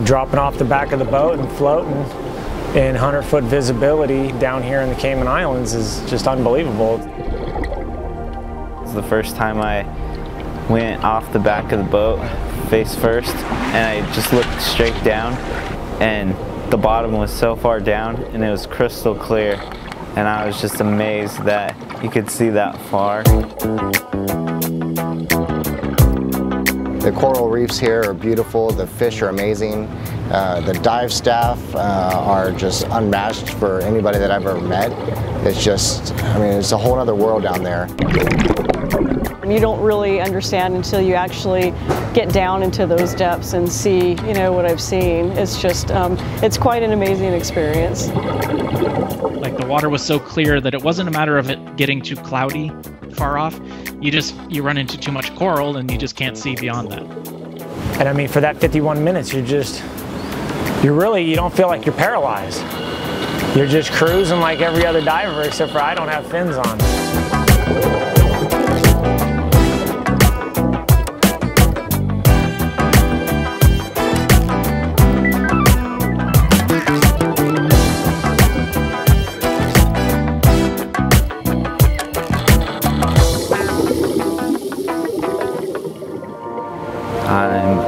dropping off the back of the boat and floating in 100-foot visibility down here in the Cayman Islands is just unbelievable. It was the first time I went off the back of the boat face first, and I just looked straight down, and the bottom was so far down and it was crystal clear, and I was just amazed that you could see that far. The coral reefs here are beautiful, the fish are amazing, the dive staff are just unmatched for anybody that I've ever met. It's just, I mean, it's a whole other world down there. You don't really understand until you actually get down into those depths and see, what I've seen. It's just, it's quite an amazing experience. Like, the water was so clear that it wasn't a matter of it getting too cloudy far off. You run into too much coral and you just can't see beyond that. And I mean, for that 51 minutes, you don't feel like you're paralyzed. You're just cruising like every other diver, except for I don't have fins on.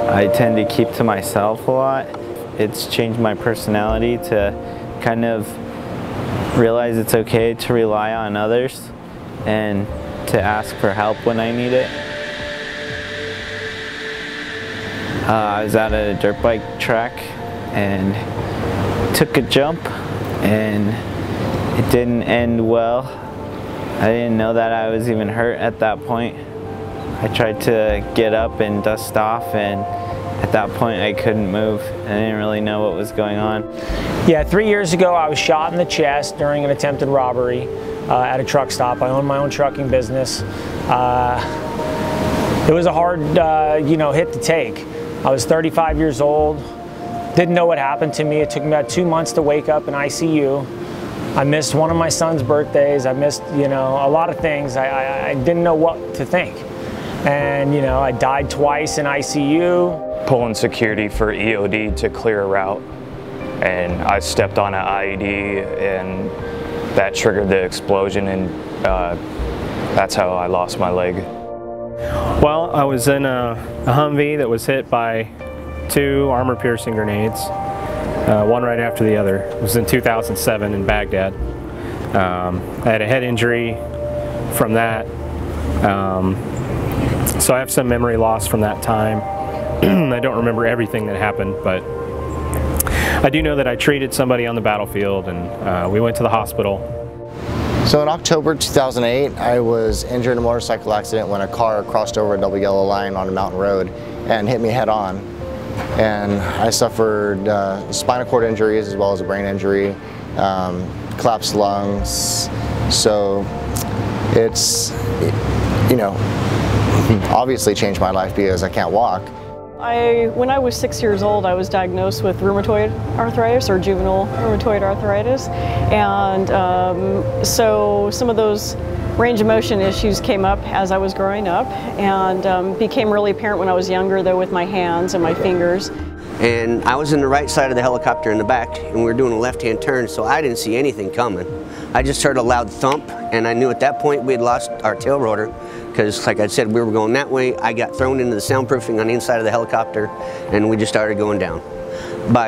I tend to keep to myself a lot. It's changed my personality to kind of realize it's okay to rely on others and to ask for help when I need it. I was at a dirt bike track and took a jump, and it didn't end well. I didn't know that I was even hurt at that point. I tried to get up and dust off, and at that point I couldn't move. I didn't really know what was going on. Yeah, 3 years ago I was shot in the chest during an attempted robbery at a truck stop. I own my own trucking business. It was a hard hit to take. I was 35 years old, didn't know what happened to me. It took me about 2 months to wake up in ICU. I missed one of my son's birthdays. I missed, a lot of things. I didn't know what to think. And, I died twice in ICU. Pulling security for EOD to clear a route. And I stepped on an IED, and that triggered the explosion, and that's how I lost my leg. Well, I was in a Humvee that was hit by 2 armor-piercing grenades, one right after the other. It was in 2007 in Baghdad. I had a head injury from that. So I have some memory loss from that time. I don't remember everything that happened, but I do know that I treated somebody on the battlefield, and we went to the hospital. So in October 2008, I was injured in a motorcycle accident when a car crossed over a double yellow line on a mountain road and hit me head on. And I suffered spinal cord injuries as well as a brain injury, collapsed lungs. So it's, obviously changed my life because I can't walk. When I was 6 years old, I was diagnosed with rheumatoid arthritis, or juvenile rheumatoid arthritis, and so some of those range of motion issues came up as I was growing up, and became really apparent when I was younger, though, with my hands and my fingers. And I was in the right side of the helicopter in the back, and we were doing a left-hand turn, so I didn't see anything coming. I just heard a loud thump, and I knew at that point we had lost our tail rotor, because like I said, we were going that way. I got thrown into the soundproofing on the inside of the helicopter, and we just started going down.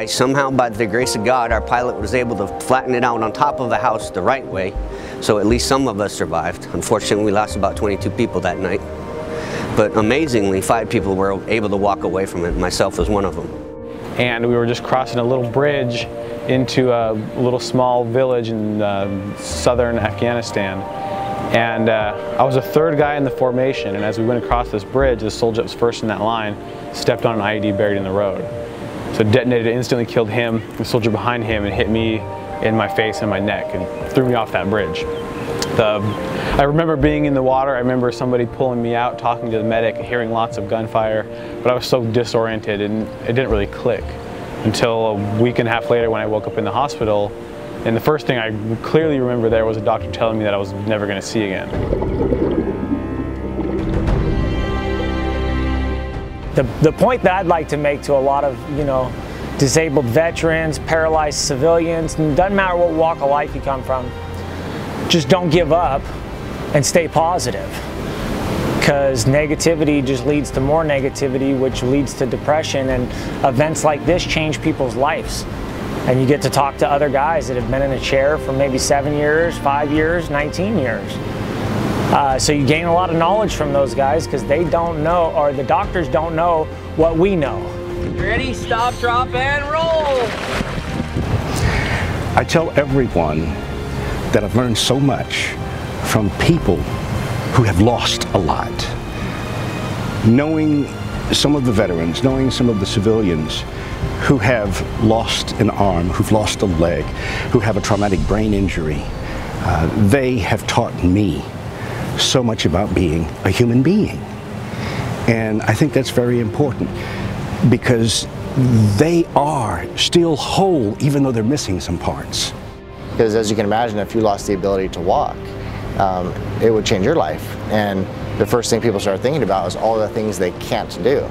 Somehow, by the grace of God, our pilot was able to flatten it out on top of a house the right way, so at least some of us survived. Unfortunately, we lost about 22 people that night. But amazingly, 5 people were able to walk away from it, myself was one of them. And we were just crossing a little bridge into a little small village in southern Afghanistan. And I was the 3rd guy in the formation, and as we went across this bridge, the soldier that was first in that line stepped on an IED buried in the road. So it detonated, it instantly killed him, the soldier behind him, and hit me in my face and my neck and threw me off that bridge. I remember being in the water. I remember somebody pulling me out, talking to the medic, hearing lots of gunfire, but I was so disoriented and it didn't really click until a week and a half later when I woke up in the hospital. And the first thing I clearly remember there was a doctor telling me that I was never going to see again. The point that I'd like to make to a lot of, disabled veterans, paralyzed civilians, and it doesn't matter what walk of life you come from. Just don't give up and stay positive, because negativity just leads to more negativity, which leads to depression, and events like this change people's lives. And you get to talk to other guys that have been in a chair for maybe 7 years, 5 years, 19 years. So you gain a lot of knowledge from those guys, because they don't know, or the doctors don't know what we know. Ready, stop, drop, and roll. I tell everyone that I've learned so much from people who have lost a lot. Knowing some of the veterans, knowing some of the civilians who have lost an arm, who've lost a leg, who have a traumatic brain injury, they have taught me so much about being a human being. And I think that's very important, because they are still whole even though they're missing some parts. Because as you can imagine, if you lost the ability to walk, it would change your life. And the first thing people start thinking about is all the things they can't do.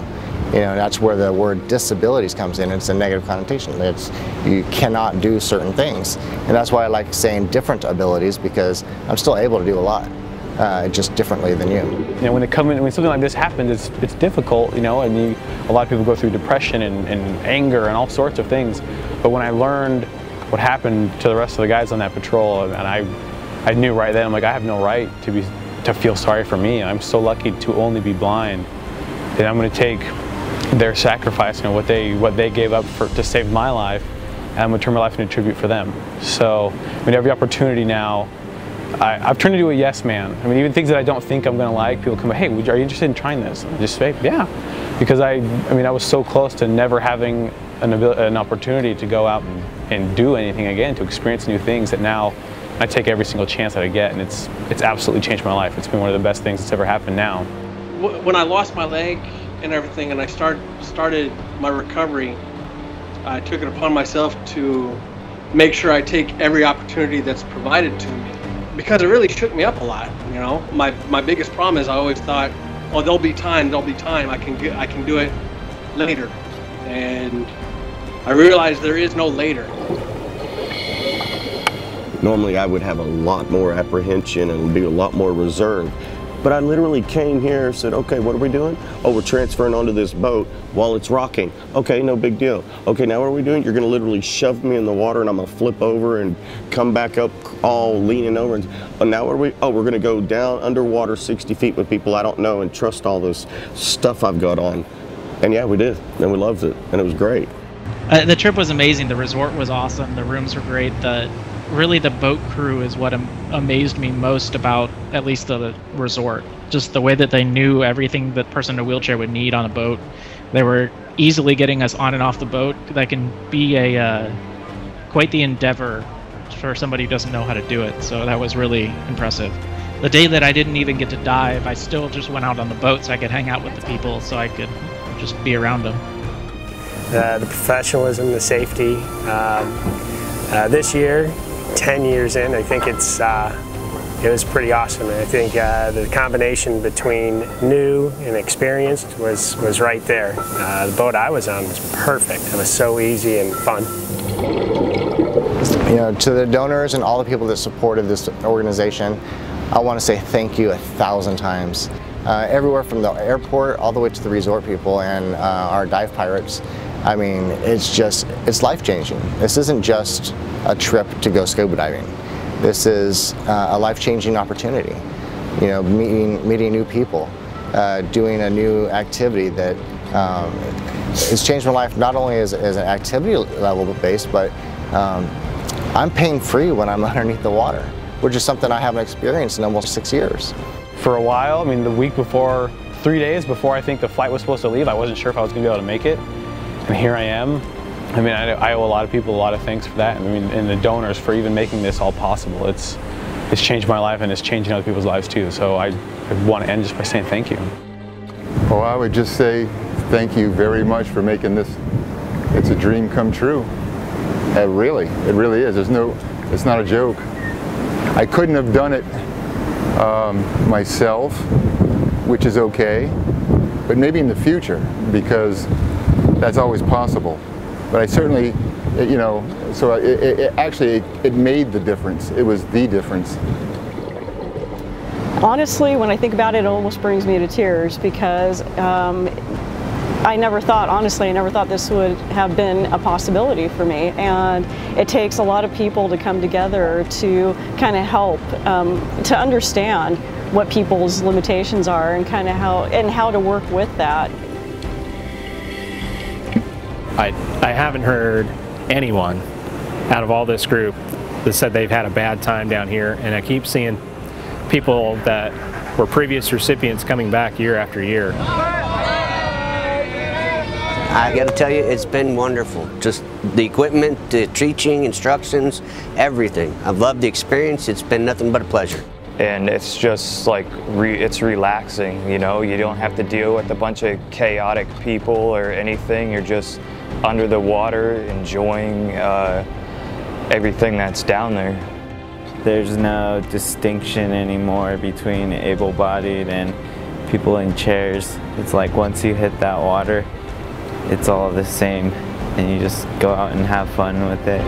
You know, that's where the word disabilities comes in. It's a negative connotation. It's, you cannot do certain things. And that's why I like saying different abilities, because I'm still able to do a lot, just differently than you. You know, when something like this happens, it's difficult, you know, and a lot of people go through depression and anger and all sorts of things. But when I learned what happened to the rest of the guys on that patrol, and I knew right then, I'm like, I have no right to feel sorry for me. I'm so lucky to only be blind, and I'm going to take their sacrifice and what they gave up to save my life, and I'm going to turn my life into a tribute for them. So, I mean, every opportunity now, I've turned into a yes man. I mean, even things that I don't think I'm going to like, people come, hey, are you interested in trying this? And I just say, yeah, because I was so close to never having an opportunity to go out and do anything again, to experience new things, that now I take every single chance that I get, and it's absolutely changed my life. It's been one of the best things that's ever happened now. When I lost my leg and everything, and I started my recovery, I took it upon myself to make sure I take every opportunity that's provided to me, because it really shook me up a lot. You know, my biggest problem is I always thought, oh, there'll be time, I can do it later, and I realized there is no later. Normally I would have a lot more apprehension and be a lot more reserved. But I literally came here and said, okay, what are we doing? Oh, we're transferring onto this boat while it's rocking. Okay, no big deal. Okay, now what are we doing? You're gonna literally shove me in the water and I'm gonna flip over and come back up all leaning over. And now what are we? Oh, we're gonna go down underwater 60 feet with people I don't know and trust all this stuff I've got on. And yeah, we did, and we loved it, and it was great. The trip was amazing. The resort was awesome. The rooms were great. Really the boat crew is what amazed me most about at least the resort. Just the way that they knew everything that person in a wheelchair would need on a boat. They were easily getting us on and off the boat. That can be quite the endeavor for somebody who doesn't know how to do it. So that was really impressive. The day that I didn't even get to dive, I still just went out on the boat so I could hang out with the people, so I could just be around them. The professionalism, the safety. This year, 10 years in, I think it was pretty awesome. And I think the combination between new and experienced was right there. The boat I was on was perfect. It was so easy and fun. You know, to the donors and all the people that supported this organization, I want to say thank you 1,000 times. Everywhere from the airport all the way to the resort people and our dive pirates. I mean, it's life-changing. This isn't just a trip to go scuba diving. This is a life-changing opportunity. You know, meeting new people, doing a new activity that it's changed my life not only as an activity level based, but I'm pain-free when I'm underneath the which is something I haven't experienced in almost 6 years. For a while, I mean, the week before, 3 days before I think the flight was supposed to leave, I wasn't sure if I was going to be able to make it. And here I am. I mean, I owe a lot of people a lot of thanks for that. I mean, and the donors for even making this all possible. It's changed my life, and it's changing other people's lives too. So I want to end just by saying thank you. Well, I would just say thank you very much for making this. It's a dream come true. It really is. It's not a joke. I couldn't have done it myself, which is okay, but maybe in the future, because that's always possible. But I certainly, you know, so it made the difference. It was the difference. Honestly, when I think about it, it almost brings me to tears because I never thought, honestly, I never thought this would have been a possibility for me. And it takes a lot of people to come together to kind of help, to understand what people's limitations are and kind of how to work with that. I haven't heard anyone out of all this group that said they've had a bad time down here, and I keep seeing people that were previous recipients coming back year after year. I got to tell you, it's been wonderful. Just the equipment, the teaching, instructions, everything. I've loved the experience. It's been nothing but a pleasure. And it's just like, it's relaxing, you know? You don't have to deal with a bunch of chaotic people or anything. You're just under the water, enjoying everything that's down there. There's no distinction anymore between able-bodied and people in chairs. It's like once you hit that water, it's all the same, and you just go out and have fun with it.